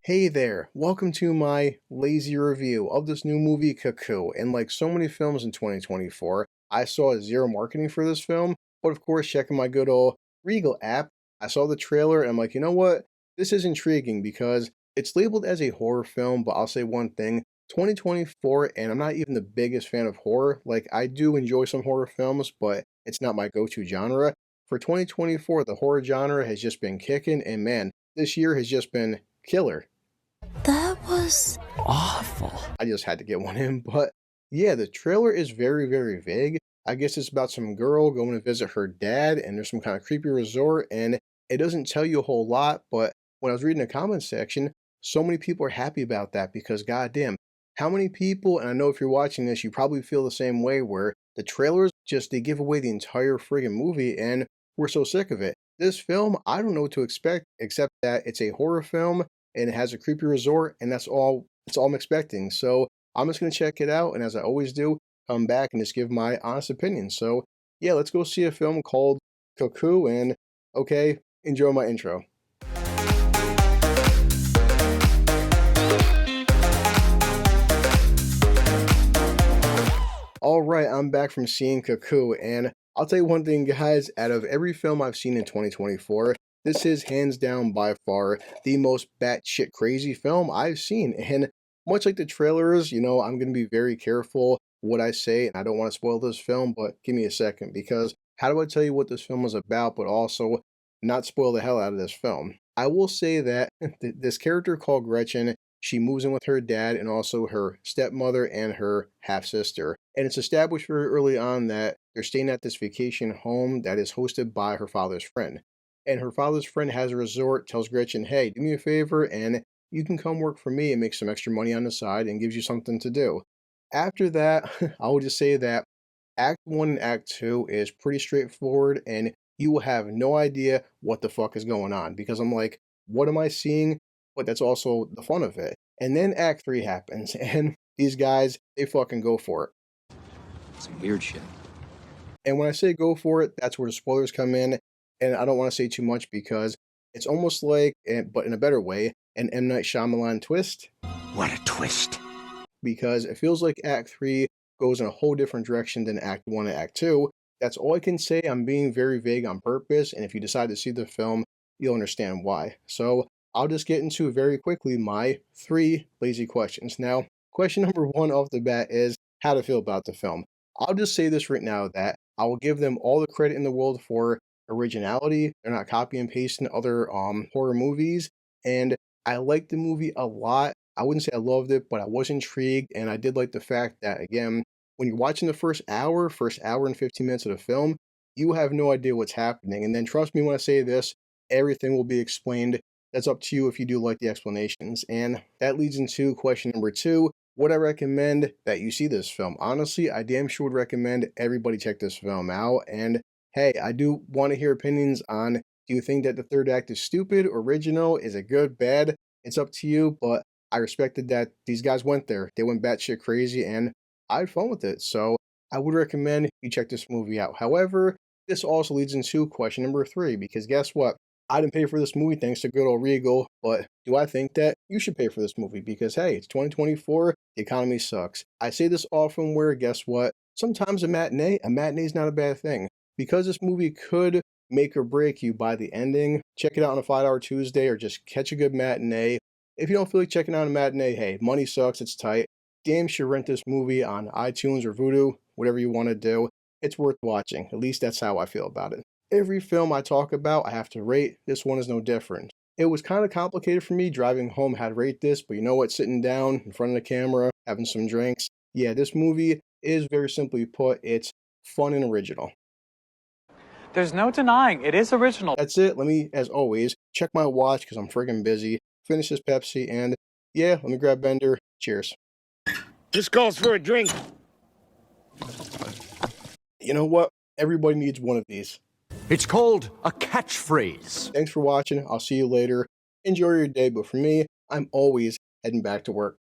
Hey there, welcome to my lazy review of this new movie Cuckoo. And like so many films in 2024, I saw zero marketing for this film, but of course, checking my good old Regal app, I saw the trailer and I'm like, you know what? This is intriguing because it's labeled as a horror film, but I'll say one thing 2024, and I'm not even the biggest fan of horror. Like, I do enjoy some horror films, but it's not my go to genre. For 2024, the horror genre has just been kicking, and man, this year has just been killer. That was awful. I just had to get one in, but yeah, the trailer is very, very vague. I guess it's about some girl going to visit her dad, and there's some kind of creepy resort, and it doesn't tell you a whole lot. But when I was reading the comments section, so many people are happy about that because, goddamn, how many people, and I know if you're watching this, you probably feel the same way, where the trailers just they give away the entire friggin' movie, and we're so sick of it. This film, I don't know what to expect, except that it's a horror film and it has a creepy resort, and that's all I'm expecting. So I'm just gonna check it out, and as I always do, come back and just give my honest opinion. So yeah, let's go see a film called Cuckoo, and okay, enjoy my intro. All right, I'm back from seeing Cuckoo, and I'll tell you one thing, guys. Out of every film I've seen in 2024, this is hands down by far the most batshit crazy film I've seen. And much like the trailers, I'm going to be very careful what I say, and I don't want to spoil this film, but give me a second because how do I tell you what this film is about, but also not spoil the hell out of this film? I will say that this character called Gretchen, she moves in with her dad and also her stepmother and her half sister. And it's established very early on that they're staying at this vacation home that is hosted by her father's friend. And her father's friend has a resort, tells Gretchen, hey, do me a favor and you can come work for me and make some extra money on the side and gives you something to do. After that, I will just say that Act 1 and Act 2 is pretty straightforward and you will have no idea what the fuck is going on because I'm like, what am I seeing? But that's also the fun of it. And then Act 3 happens and these guys, they fucking go for it. Some weird shit. And when I say go for it, that's where the spoilers come in. And I don't want to say too much because it's almost like, but in a better way, an M. Night Shyamalan twist. What a twist. Because it feels like Act 3 goes in a whole different direction than Act 1 and Act 2. That's all I can say. I'm being very vague on purpose. And if you decide to see the film, you'll understand why. So I'll just get into very quickly my 3 lazy questions. Now, question number 1 off the bat is how to feel about the film. I'll just say this right now that I will give them all the credit in the world for originality. They're not copy and pasting other horror movies, and I liked the movie a lot. I wouldn't say I loved it, but I was intrigued, and I did like the fact that again, when you're watching the first hour and 15 minutes of the film, you have no idea what's happening. And then trust me when I say this, everything will be explained. That's up to you if you do like the explanations. And that leads into question number 2. Would I recommend that you see this film? Honestly, I damn sure would recommend everybody check this film out. And hey, I do want to hear opinions on, do you think that the third act is stupid, original, is it good, bad? It's up to you, but I respected that these guys went there. They went batshit crazy and I had fun with it. So I would recommend you check this movie out. However, this also leads into question number 3, because guess what? I didn't pay for this movie thanks to good old Regal, but do I think that you should pay for this movie? Because hey, it's 2024, the economy sucks. I say this often where, guess what? Sometimes a matinee is not a bad thing. Because this movie could make or break you by the ending, check it out on a 5-hour Tuesday or just catch a good matinee. If you don't feel like checking out a matinee, hey, money sucks, it's tight. Damn sure rent this movie on iTunes or Vudu, whatever you want to do. It's worth watching. At least that's how I feel about it. Every film I talk about, I have to rate. This one is no different. It was kind of complicated for me driving home how to rate this, but you know what? Sitting down in front of the camera, having some drinks. Yeah, this movie is very simply put, it's fun and original. There's no denying it is original. That's it. Let me, as always, check my watch because I'm friggin' busy. Finish this Pepsi and yeah, let me grab Bender. Cheers. This calls for a drink. You know what? Everybody needs one of these. It's called a catchphrase. Thanks for watching. I'll see you later. Enjoy your day, but for me, I'm always heading back to work.